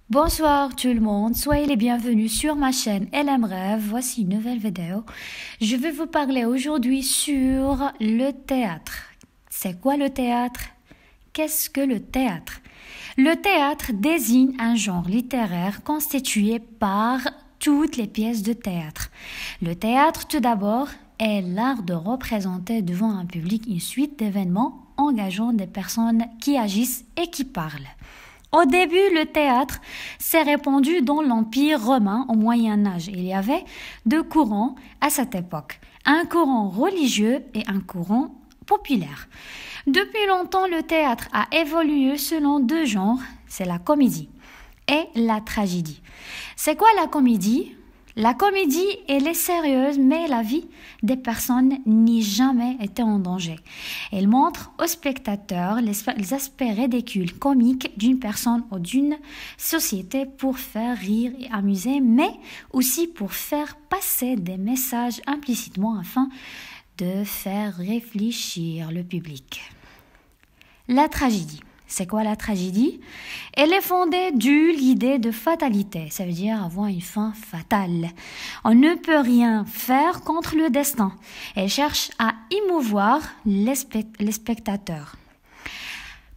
Bonsoir tout le monde, soyez les bienvenus sur ma chaîne LM Rêve. Voici une nouvelle vidéo. Je vais vous parler aujourd'hui sur le théâtre. C'est quoi le théâtre? Qu'est-ce que le théâtre? Le théâtre désigne un genre littéraire constitué par toutes les pièces de théâtre. Le théâtre, tout d'abord, est l'art de représenter devant un public une suite d'événements engageant des personnes qui agissent et qui parlent. Au début, le théâtre s'est répandu dans l'Empire romain au Moyen Âge. Il y avait deux courants à cette époque, un courant religieux et un courant populaire. Depuis longtemps, le théâtre a évolué selon deux genres, c'est la comédie et la tragédie. C'est quoi la comédie? La comédie, elle est sérieuse, mais la vie des personnes n'y jamais été en danger. Elle montre aux spectateurs les aspects ridicules, comiques d'une personne ou d'une société pour faire rire et amuser, mais aussi pour faire passer des messages implicitement afin de faire réfléchir le public. La tragédie. C'est quoi la tragédie? Elle est fondée sur l'idée de fatalité, ça veut dire avoir une fin fatale. On ne peut rien faire contre le destin. Elle cherche à émouvoir les spectateurs.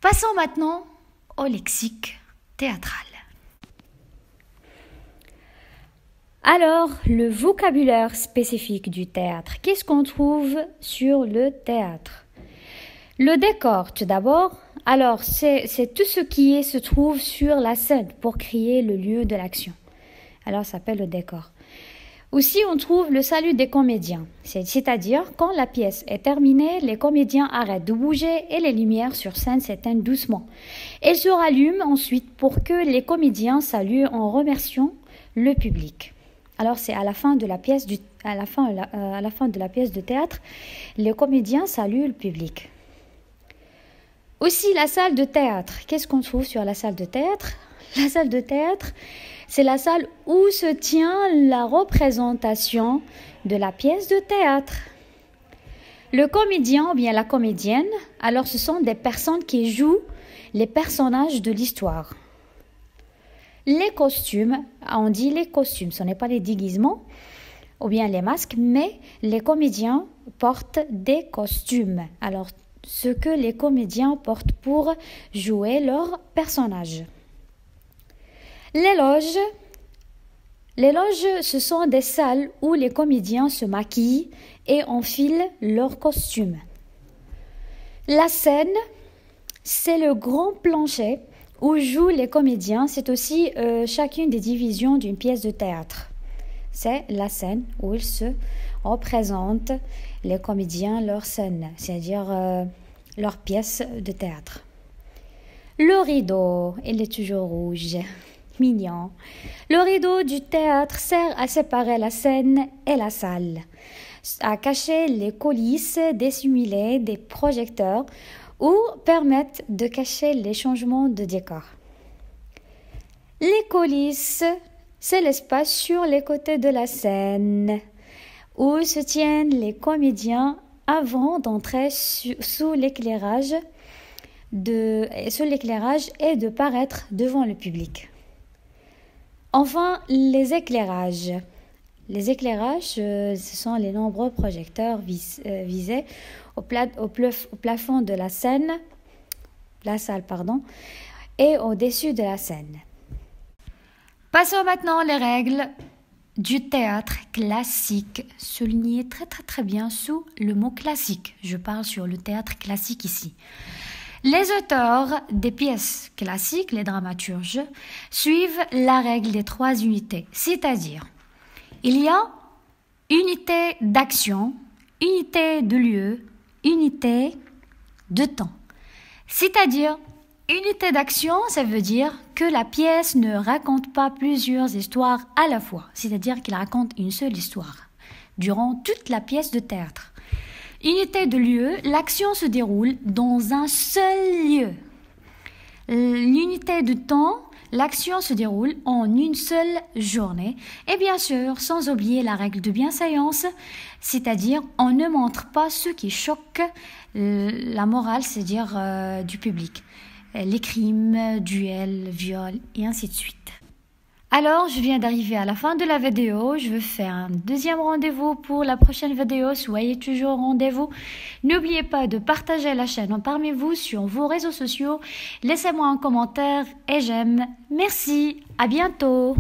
Passons maintenant au lexique théâtral. Alors, le vocabulaire spécifique du théâtre, qu'est-ce qu'on trouve sur le théâtre? Le décor, tout d'abord. Alors, c'est tout ce qui se trouve sur la scène pour créer le lieu de l'action. Alors, ça s'appelle le décor. Aussi, on trouve le salut des comédiens. C'est-à-dire, quand la pièce est terminée, les comédiens arrêtent de bouger et les lumières sur scène s'éteignent doucement. Elles se rallument ensuite pour que les comédiens saluent en remerciant le public. Alors, c'est à la fin de la pièce de théâtre, les comédiens saluent le public. Aussi, la salle de théâtre. Qu'est-ce qu'on trouve sur la salle de théâtre? La salle de théâtre, c'est la salle où se tient la représentation de la pièce de théâtre. Le comédien ou bien la comédienne, alors ce sont des personnes qui jouent les personnages de l'histoire. Les costumes, on dit les costumes, ce n'est pas les déguisements ou bien les masques, mais les comédiens portent des costumes. Alors, ce que les comédiens portent pour jouer leur personnage. Les loges, ce sont des salles où les comédiens se maquillent et enfilent leurs costumes. La scène, c'est le grand plancher où jouent les comédiens. C'est aussi chacune des divisions d'une pièce de théâtre. C'est la scène où ils se représentent, les comédiens, leur scène, c'est-à-dire leur pièce de théâtre. Le rideau, il est toujours rouge, mignon. Le rideau du théâtre sert à séparer la scène et la salle, à cacher les coulisses, dissimuler des projecteurs ou permettre de cacher les changements de décor. Les coulisses, c'est l'espace sur les côtés de la scène où se tiennent les comédiens avant d'entrer sous l'éclairage et de paraître devant le public. Enfin, les éclairages. Les éclairages, ce sont les nombreux projecteurs visés au plafond de la salle, et au-dessus de la scène. Passons maintenant les règles du théâtre classique, souligné très bien sous le mot classique. Je parle sur le théâtre classique ici. Les auteurs des pièces classiques, les dramaturges, suivent la règle des 3 unités, c'est-à-dire il y a unité d'action, unité de lieu, unité de temps. C'est-à-dire unité d'action, ça veut dire que la pièce ne raconte pas plusieurs histoires à la fois, c'est-à-dire qu'il raconte une seule histoire durant toute la pièce de théâtre. Unité de lieu, l'action se déroule dans un seul lieu. L'unité de temps, l'action se déroule en une seule journée. Et bien sûr, sans oublier la règle de bienséance, c'est-à-dire on ne montre pas ce qui choque la morale, c'est-à-dire du public. les crimes, duels, viols et ainsi de suite. Alors, je viens d'arriver à la fin de la vidéo. Je vais faire un deuxième rendez-vous pour la prochaine vidéo. Soyez toujours au rendez-vous. N'oubliez pas de partager la chaîne parmi vous sur vos réseaux sociaux. Laissez-moi un commentaire et j'aime. Merci. À bientôt.